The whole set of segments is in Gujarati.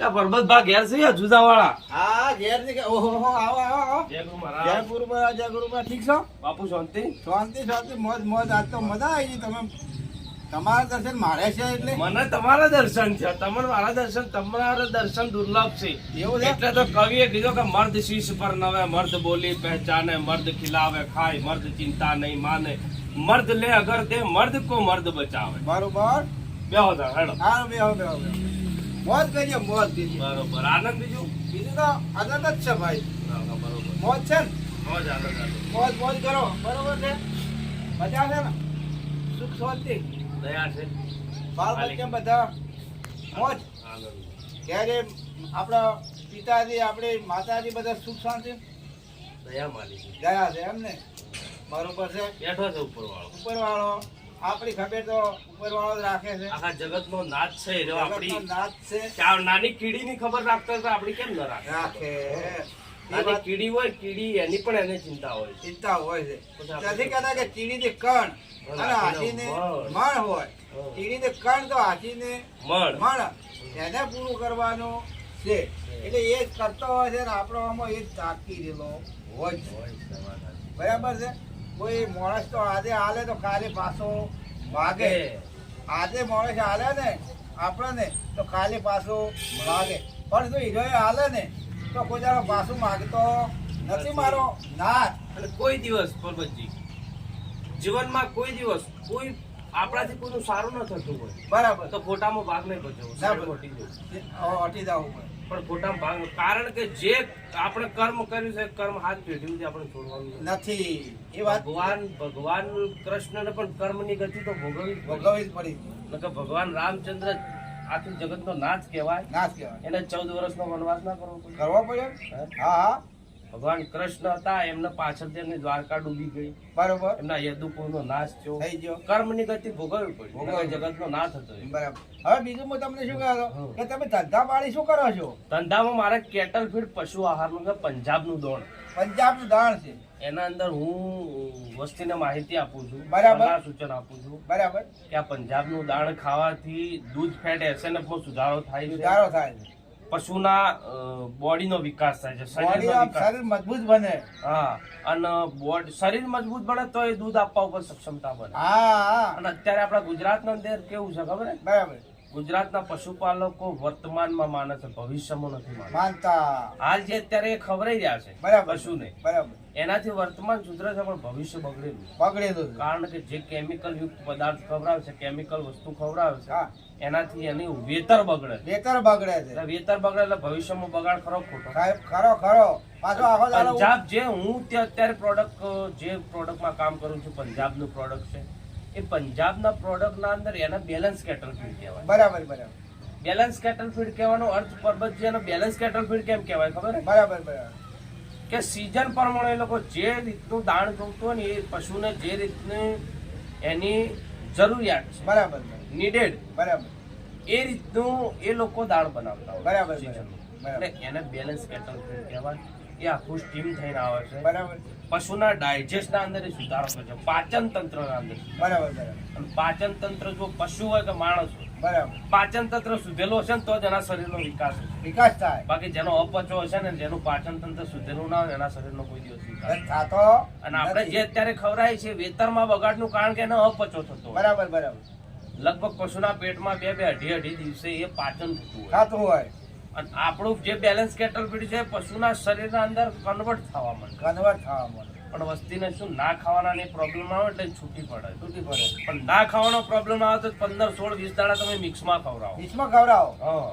પરબતભા ઘેર છે જુદા વાળા. હા ઘેર થી ઓહો આવો આવો આવો. જય ગુરુ મહારાજ. જય ગુરુમાં ઠીક છો? બાપુ શાંતિ. શાંતિ શાંતિ મોજ મોજ. આજ તો મજા આવી ગઈ. તમે તમારા દર્શન મારે છે એટલે મને તમારા દર્શન છે, તમને મારા દર્શન, તમારા દર્શન દુર્લભ છે. એવું છે? એટલે તો કવિએ કીધું કે મર્દ શીશ પર નવે, મર્દ બોલી પહેચાને, મર્દ ખિલાવે ખાય, મર્દ ચિંતા નહીં માને, મર્દ લે અગર દે, મર્દ કો મર્દ બચાવે. બરોબર. બેહો તાર હેડો. હા બેહો બેહો બેહો. મોજ કરીએ મોજ કરીએ. બરોબર. આનંદ બીજું બીજું તો આનંદ જ છે ભાઈ. બરોબર. મોજ છે ને? મોજ આનંદ આનંદ. મોજ મોજ કરો. બરોબર છે? મજા છે ને? સુખ શાંતિ દયા છે. બાળ બચ્ચા બધા મોજ. આનંદ. ત્યારે આપણા પિતાજી આપણે માતાજી બધા સુખ શાંતિ દયા માલી છે. ગયા છે એમ ને? બરોબર છે. બેઠો છે ઉપર વાળો. ઉપર વાળો આપણી ખબર તો ઉપર વાળો જ રાખે છે. આખા જગત નો નાથ છે એનો. આપણી જગતનો નાથ છે. ચાર નાની કીડી ની ખબર રાખતો તો આપડી કેમ ન રાખે? રાખે નાની કીડી હોય, કીડી એની પણ એને ચિંતા હોય. ચિંતા હોય છે. નથી કહેતા કે ચીડીને કણ અને હાથીને મણ હોય. ચીડીને કણ તો હાથીને મણ એને પૂરું કરવાનું છે. એટલે એ જ કરતો હોય છે ને આપણો આમાં એ જ તાકી રહેલો હોય છે. બરાબર છે. કોઈ માણસ તો આજે હાલે તો કાલે પાછો ભાગે. આજે માણસ હાલે ને આપણને તો કાલે પાછો ભાગે. પણ જો હીરો હાલે ને તો કોઈ જાણો પાછું માગતો નથી મારો નાથ. અને કોઈ દિવસ પરબતજી જીવનમાં કોઈ દિવસ કોઈ આપણાથી કોઈનું સારું ન થતું હોય બરાબર તો ખોટામાં ભાગ નહીં ભજવો. ના ખોટી જવું. હટી જવું પડે. પણ ખોટામાં ભાગ નહીં. કારણ કે જે આપણે કર્મ કર્યું છે કર્મ હાથ પેઢી સુધી આપણે છોડવાનું નથી. નથી એ વાત ભગવાન કૃષ્ણને પણ કર્મની ગતિ તો ભોગવવી જ પડી. ભોગવવી જ પડી. નકર ભગવાન રામચંદ્ર આખી જગતનો નાથ કહેવાય. નાશ કહેવાય. એને 14 વર્ષનો વનવાસ ના કરવો પડે. કરવો પડે. હા હા ભગવાન કૃષ્ણ હતા એમને પાછળ તેમની દ્વારકા ડૂબી ગઈ. બરોબર એમના યદુકુળનો નાશ થયો. થઈ ગયો. કર્મની ગતિ ભોગવવી પડી. ભોગવવી. જગતનો નાથ હતો એ. બરાબર. હવે બીજું હું તમને શું કહો કે તમે ધંધા પાડી શું કરો છો? ધંધામાં મારે કેટલ ફીડ પશુ આહારનું કે પંજાબનું દોણ, પંજાબનું દાણ છે. એના અંદર હું વસ્તીને માહિતી આપું છું, બરાબર. સલાહ સૂચન આપું છું બરાબર. કે આ પંજાબનું દાણ ખાવાથી દૂધ ફેટ SNF માં સુધારો થાય છે. સુધારો થાય છે. પશુના બોડીનો વિકાસ થાય છે, બોડી શરીરનો આમ વિકાસ. શરીર મજબૂત બને. હા, અને શરીર મજબૂત બને તો એ દૂધ આપવા ઉપર સક્ષમતા બને. હા હા અને અત્યારે આપણા ગુજરાતના અંદર કેવું છે ખબર હે? બરાબર. ગુજરાતના પશુપાલકો વર્તમાનમાં માને છે, ભવિષ્યમાં નથી માનતા. માનતા. હાલ જે અત્યારે એ ખવડાઈ રહ્યા છે બરાબર. પશુને, બરાબર. એનાથી વર્તમાન સુધરે છે પણ ભવિષ્ય બગડેલું છે. પકડેલું છે. કારણ કે જે કેમિકલ યુક્ત પદાર્થ ખવડાવે છે, કેમિકલ વસ્તુ ખવડાવે છે, હા એનાથી એની વેતર બગડે છે. બેતર બગડે છે. એટલે વેતર બગડે એટલે ભવિષ્યમાં બગાડ ખરો ખોટો. સાહેબ ખરો ખરો પાછો આખો દાડો પંજાબ જે હું અત્યારે પ્રોડક્ટ જે પ્રોડક્ટમાં કામ કરું છું, પંજાબનું પ્રોડક્ટ છે, એ પંજાબના પ્રોડક્ટના અંદર એને બેલેન્સ કેટલ ફીડ કહેવાય. બરાબર બરાબર બેલેન્સ કેટલ ફીડ કહેવાનો અર્થ પરબતજી એનો બેલેન્સ કેટલ ફીડ કેમ કહેવાય ખબર હે? બરાબર બરાબર કે સીઝન પ્રમાણે એ લોકો જે રીતનું દાણ જોઈતું હોય ને એ પશુને જે રીતની એની જરૂરિયાત છે, બરાબર નીડેડ, બરાબર એ રીતનું એ લોકો દાણ બનાવતા હોય બરાબર, seasonનું. બરાબર. એટલે એને બેલેન્સ કેટલ ફીડ કહેવાય. એ આખું સ્ટીમ થઈને આવે છે. બરાબર પશુના ડાયજેસ્ટ ના અંદર એ સુધારો કરે છે, પાચન તંત્ર ના અંદર. બરાબર બરાબર અને પાચન તંત્ર જો પશુ હોય કે માણસ હોય, બરાબર પાચન તંત્ર સુધેલું હશે ને તો જ એના શરીરનો વિકાસ હશે. વિકાસ થાય. બાકી જેનો અપચો હશે ને જેનું પાચન તંત્ર સુધેલું ના હોય એના શરીરનો કોઈ દિવસ વિકાસ નહીં. થતો અને આપણે જે અત્યારે ખવડાય છે વેતરમાં બગાડનું કારણ કે એનો અપચો થતો હોય. બરાબર બરાબર લગભગ પશુના પેટમાં બે અઢી દિવસે એ પાચન થતું હોય. થતું હોય. અને આપણું જે બેલેન્સ કેટલ ફીડ છે પશુના શરીરના અંદર કન્વર્ટ થવા માંડે. કન્વર્ટ થવા મળે. પણ વસ્તીને શું ના ખાવાના પ્રોબ્લેમ આવે એટલે છૂટી પડે. તૂટી પડે. પણ ના ખાવાનો પ્રોબ્લેમ આવે તો 15, 16, 20 દાડા તમે મિક્સમાં ખવડાવો. ડીશમાં ખવડાવો હા,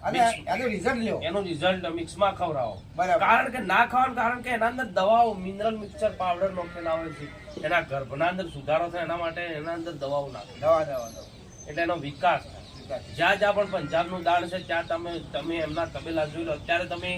અને એનું રિઝલ્ટ લ્યો. એનું રિઝલ્ટ મિક્સમાં ખવડાવો. બરાબર. કારણ કે ના ખાવાનું કારણ કે એના અંદર દવાઓ, મિનરલ મિક્સચર પાવડર નાખેલા આવે છે. એના ગર્ભના અંદર સુધારો થાય એના માટે એના અંદર દવાઓ નાખે દવા દવા દવા એટલે એનો વિકાસ થાય. વિકાસ. જ્યાં જ્યાં પણ પંજાબનું દાણ છે ત્યાં તમે એમના તબેલા જોઈ લો. અત્યારે તમે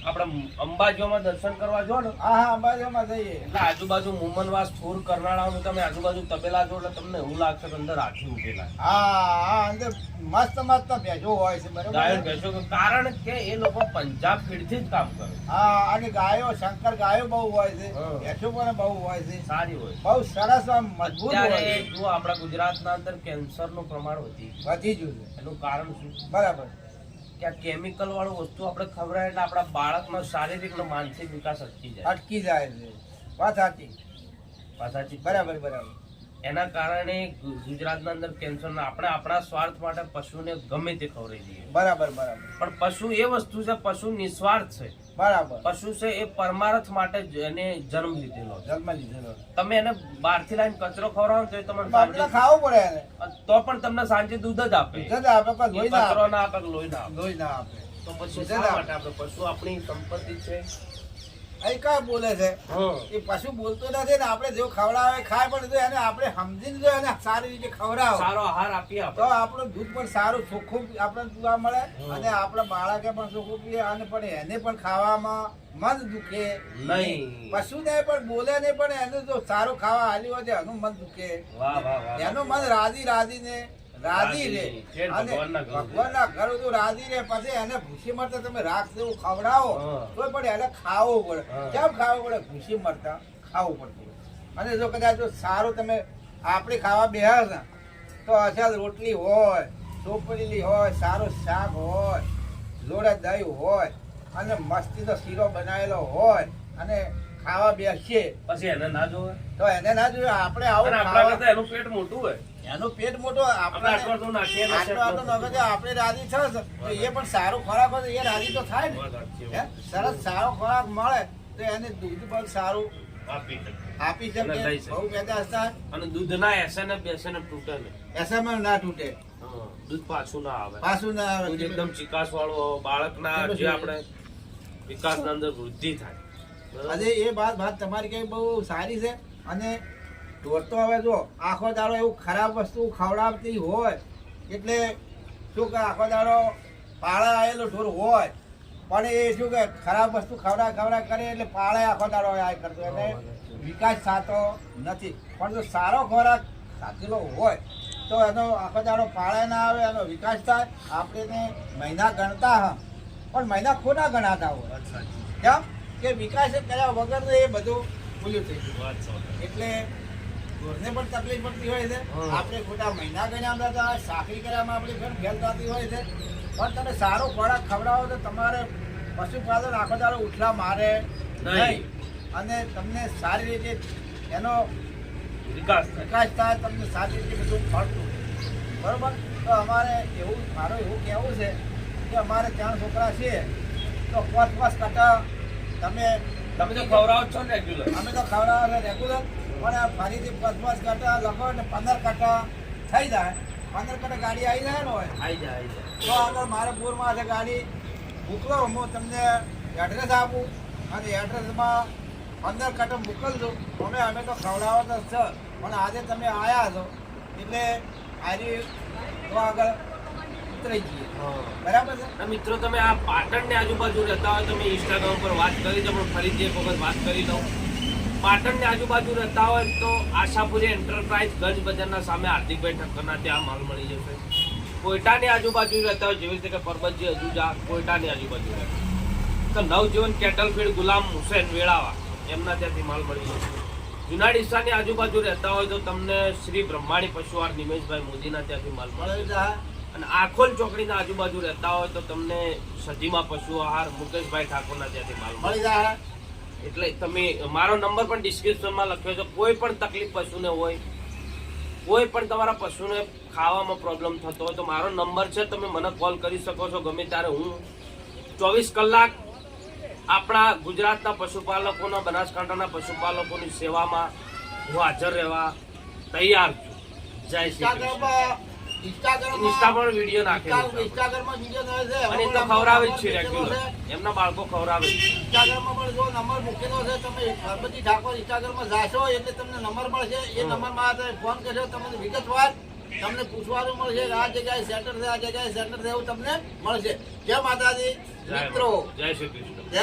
આપણા અંબાજીઓમાં દર્શન કરવા જો ને હા હા અંબાજીમાં જઈએ એટલે આજુબાજુ મુમનવાસ, થોર, કરનાળાનું તમે આજુબાજુ તબેલા જો એટલે તમને એવું લાગશે કે અંદર હાથી ઉભેલા છે. હા હા અંદર મસ્ત મસ્ત ભેજો હોય છે. ગાયો બરાબર. ભેંસો કે કારણ કે એ લોકો પંજાબ ફીડથી જ કામ કરે. હા અને ગાયો શંકર ગાયો બહુ હોય છે. હા. ભેંસો પણ બહુ હોય છે. સારી હોય. બહુ સરસ આમ મજબૂત હોય અત્યારે છે. જો આપણા ગુજરાતના અંદર કેન્સરનું પ્રમાણ વધી વધી ગયું છે. એનું કારણ શું? બરાબર. કે આ કેમિકલ વાળું વસ્તુ આપણે ખવડાય એટલે આપણા બાળકનો શારીરિક ને માનસિક વિકાસ અટકી જાય. અટકી જાય છે. વાત સાચી. વાત સાચી. બરાબર બરાબર. એના કારણે ગુજરાતના અંદર કેન્સર આપણે આપણા સ્વાર્થ માટે પશુને ગમે તે ખવડાવી દઈએ. બરાબર બરાબર. પણ પશુ એ વસ્તુ છે, પશુ નિસ્વાર્થ છે. બરાબર. પશુ છે એ પરમાર્થ માટે જ એને જન્મ લીધેલો છે. જન્મ લીધેલો. તમે એને બહારથી લાવીને કચરો ખવડાવો તો એ તમને આપણે ખાવું પડે એને. તો પણ તમને સાંજે દૂધ જ આપે. દૂધ જ આપે પણ લોહી ના કચરો આપે. ના આપે, લોહી ના આપે. લોહી ના આપે. તો પછી દૂધ જ શા આપે. માટે આપણે પશુ આપણી સંપત્તિ છે. અહીં કા બોલે છે હા. એ પશુ બોલતો નથી ને આપણે જેવું ખવડાવે ખાય પણ જો એને આપણે સમજીને જો એને સારી રીતે ખવડાવો સારો આહાર આપીએ તો આપણું દૂધ પણ સારું ચોખ્ખું આપણને પીવા મળે અને આપણા બાળકે પણ ચોખ્ખું પીએ અને પણ એને પણ ખાવામાં મન દુખે નહીં. પશુને પણ બોલે નહીં પણ એનું જો સારું ખાવા હાલ્યું હોય તો એનું મન દુખે. વાહ વાહ વાહ. એનું મન રાજી રાજીને રાજી રે ઠેર અને ભગવાનના ઘર. ભગવાનના ઘર બધું રાજી રે પછી એને ભૂસી મળતા તમે રાખ જેવું ખવડાવો હા. તો પણ એને ખાવું પડે. હા. કેમ ખાવું પડે? ભૂસી મળતા ખાવું પડતું. અને જો કદાચ જો સારું તમે આપણે ખાવા બેહ્યા ને તો અસલ રોટલી હોય, ચોપડેલી હોય, સારું શાક હોય, જોડે દહીં હોય અને મસ્તીનો શીરો બનાવેલો હોય અને ખાવા બેસીએ પછી એને ના જોવે. તો એને ના જોઈએ આપણે આવું અને આપણા ખાવા- કરતા એનું પેટ મોટું હોય. એનું પેટ મોટું આપણે આપણે આટલું આટલું નાખીએ ને આટલું આટલું નખે છે, આપણે રાજી છે તો એ પણ સારું ખોરાક હોય તો એ રાજી તો થાય ને. વાત સાચી. હે? સરસ સારો ખોરાક મળે તો એને દૂધ પણ સારું આપી શકે. આપી અને લઈ શકે. શકે. બહુ પેદાશ થાય. અને દૂધના એસે ને બેસે ને તૂટે નહીં. એસામાં ના તૂટે, હા. દૂધ પાછું ના આવે. પાછું ના આવે. દૂધ એકદમ ચિકાસ વાળું બાળકના જે આપણે વિકાસના અંદર વૃદ્ધિ થાય. બરાબર? આજે એ વાત તમારી કઈ બહુ સારી છે. અને ઢોર તો હવે જો આખો દાડો એવું ખરાબ વસ્તુ ખવડાવતી હોય એટલે શું કે આખો દાડો પાળા આવેલો ઢોર હોય પણ એ શું કે ખરાબ વસ્તુ ખવડા કરે એટલે પાળે આખો દાડો આ કરતો એટલે વિકાસ થતો નથી. પણ જો સારો ખોરાક ખાધેલો હોય તો એનો આખો દાડો પાળે ના આવે, એનો વિકાસ થાય. આપણે મહિના ગણતા હા પણ મહિના ખોટા ગણાતા હોય. વાત સાચી. કેમ કે વિકાસ કર્યા વગર એ બધું ભૂલ્યું થઈ ગયું. વાત સાચી. એટલે ઢોરને પણ તકલીફ પડતી હોય છે. હા. આપણે ખોટા મહિના ગણ્યા હતા, સાકરી કર્યામાં આપણી પણ ફેલ થતી હોય છે. પણ તમે સારો ખોરાક ખવડાવો તો તમારે પશુપાલન આખો દાડો ઉઠલા મારે નહીં અને તમને સારી રીતે એનો વિકાસ થાય. વિકાસ થાય, તમને સારી રીતે બધું મળતું. બરોબર? તો અમારે મારું એવું કહેવું છે કે અમારે 3 છોકરા છે તો 5 કાંટા તમે તમે તો ખવડાવો જ છો ને રેગ્યુલર. અમે તો ખવડાવે છે રેગ્યુલર પણ આ ફરીથી 5 કાંટા લખો એટલે 15 કાંટા થઈ જાય. 15 કાંટા ગાડી આવી જાય ને હોય આઈ જાય, આઈ જાય. તો આગળ મારે પૂરમાં છે ગાડી મોકલો, હું તમને એડ્રેસ આપું અને એડ્રેસમાં 15 કાંટા મોકલજો. અમે તો ખવડાવો તો છે પણ આજે તમે આવ્યા છો એટલે આજે તો આગળ ઉતરી જઈએ. હા. બરાબર છે? અને મિત્રો તમે આ પાટણની આજુબાજુ રહેતા હોય તમે ઇન્સ્ટાગ્રામ પર વાત કરી છે પણ ફરીથી એક વખત વાત કરી લઉં. પાટણની આજુબાજુ રહેતા હોય તો આશાપુરી એન્ટરપ્રાઇઝ ગંજ બજારના સામે હાર્દિકભાઈ ઠક્કરના ત્યાં માલ મળી જશે. કોયટાની આજુબાજુ રહેતા હોય જેવી રીતે કે પરબતજી અજુજા કોયટાની આજુબાજુ રહેતા તો નવજીવન કેટલ ફીડ ગુલામ હુસેન વેળાવા એમના ત્યાંથી માલ મળી જશે. જુના ડીસાની આજુબાજુ રહેતા હોય તો તમને શ્રી બ્રહ્માણી પશુહાર નિમેશભાઈ મોદીના ત્યાંથી માલ મળી મળી જશે. જાય. અને આખોલ ચોકડીના આજુબાજુ રહેતા હોય તો તમને સધીમાં પશુ આહાર મુકેશભાઈ ઠાકોરના ત્યાંથી માલ મળે. મળી જાય. એટલે તમે મારો નંબર પણ ડિસ્ક્રિપ્શનમાં લખ્યો છે. કોઈ પણ તકલીફ પશુને હોય, કોઈ પણ તમારા પશુને ખાવામાં પ્રોબ્લેમ થતો હોય તો મારો નંબર છે, તમે મને કોલ કરી શકો છો ગમે ત્યારે. હું 24 કલાક આપણા ગુજરાતના પશુપાલકોના, બનાસકાંઠાના પશુપાલકોની સેવામાં હું હાજર રહેવા તૈયાર છું. જય શ્રી કૃષ્ણ. ઇન્સ્ટા પર વિડીયો નાખેલો છે. ઇન્સ્ટાગ્રામમાં વિડીયો નાખે છે. અને એ તો ખવડાવે જ છે રેગ્યુલર. એમના બાળકો ખવડાવે જ છે. ઇન્સ્ટાગ્રામમાં પણ જો નંબર મૂકેલો છે, તમે ગણપતિ ઠાકોર ઇન્સ્ટાગ્રામમાં જાશો એટલે તમને નંબર મળશે. એ નંબરમાં તમે ફોન કરશો, તમને વિગતવાર તમને પૂછવાનું મળશે કે આ જગ્યાએ સેન્ટર છે, આ જગ્યાએ સેન્ટર છે, એવું તમને મળશે. જય માતાજી જય મિત્રો. જય શ્રી કૃષ્ણ. જય